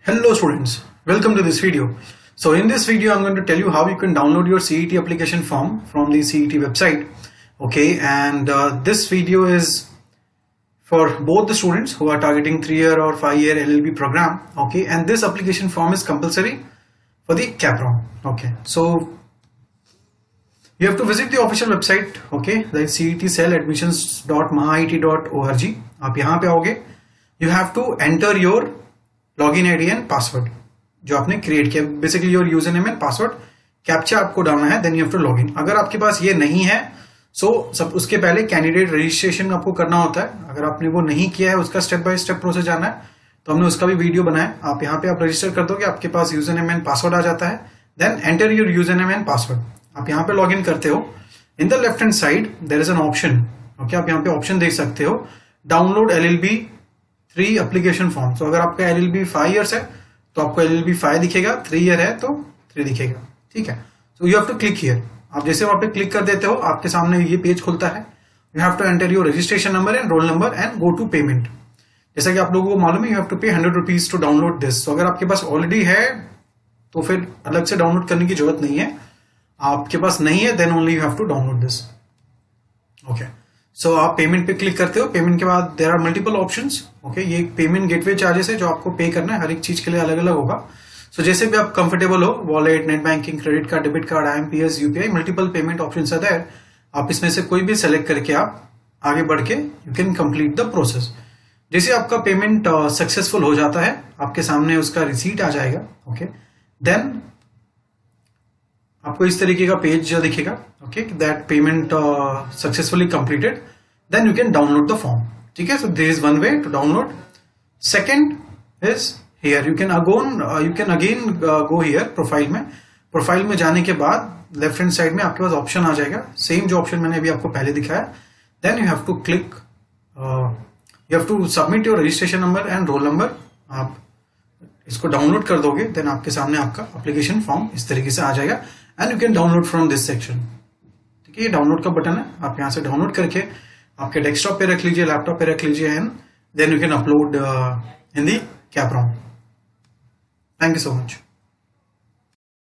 Hello students, welcome to this video. So in this video I'm going to tell you how you can download your CET application form from the CET website. Okay, and this video is for both the students who are targeting 3-year or 5-year LLB program. Okay, and this application form is compulsory for the CAP round. Okay, so you have to visit the official website. Okay, that is cetcelladmissions.mahaIT.org. आप यहाँ पे आओगे. You have to enter your login ID and password जो आपने create किया, basically your user name and password captcha आपको डालना है. Then you have to log in. अगर आपके पास ये नहीं है सब उसके पहले कैंडिडेट रजिस्ट्रेशन आपको करना होता है. अगर आपने वो नहीं किया है, उसका स्टेप बाय स्टेप प्रोसेस जाना है, तो हमने उसका भी वीडियो बनाया. आप यहाँ पे आप रजिस्टर कर दोगे, आपके पास यूजर नेम एंड पासवर्ड आ जाता है. Then enter your user name and password. आप यहाँ पे लॉग इन करते हो. In the left hand side there is an option. Okay, आप यहाँ पे ऑप्शन देख सकते हो, डाउनलोड LLB 3 एप्लीकेशन फॉर्म. तो अगर आपका LLB 5 इयर्स है तो आपको LLB 5 दिखेगा, 3 ईयर है तो 3 दिखेगा. ठीक है, so you have to click here. आप जैसे वहां पे क्लिक कर देते हो, आपके सामने ये पेज खुलता है. You have to enter your registration number and roll number and go to payment. जैसा कि आप लोगों को मालूम है, यू हैव टू पे 100 रुपीज टू डाउनलोड दिस. तो अगर आपके पास ऑलरेडी है तो फिर अलग से डाउनलोड करने की जरूरत नहीं है. आपके पास नहीं है then only you have to download this. Okay, so आप पेमेंट पे क्लिक करते हो. पेमेंट के बाद there are multiple options. Okay, ये पेमेंट गेटवे चार्जेस है जो आपको पे करना है. हर एक चीज के लिए अलग अलग होगा. सो जैसे भी आप कंफर्टेबल हो, wallet, net banking, credit card, debit card, IMPS, UPI, multiple payment options are there. आप इसमें से कोई भी सेलेक्ट करके आप आगे बढ़ के you can complete the process. जैसे आपका पेमेंट सक्सेसफुल हो जाता है, आपके सामने उसका रिसीट आ जाएगा. ओके, देन आपको इस तरीके का पेज दिखेगा. Okay, that payment successfully completed. Then you can download the form. ठीक है, so there is one way to download. Second is here, you can again go here profile में. Profile में जाने के बाद लेफ्ट हैंड साइड में आपके पास option आ जाएगा, सेम जो ऑप्शन मैंने अभी आपको पहले दिखाया. Then you have to click, you have to submit your registration number and roll number. आप इसको डाउनलोड कर दोगे, देन आपके सामने आपका एप्लीकेशन फॉर्म इस तरीके से आ जाएगा. And you can download from this section. ठीक है, ये डाउनलोड का बटन है. आप यहाँ से डाउनलोड करके आपके डेस्कटॉप पे रख लीजिए, लैपटॉप पे रख लीजिए, and then you can upload in the CAP round. Thank you so much.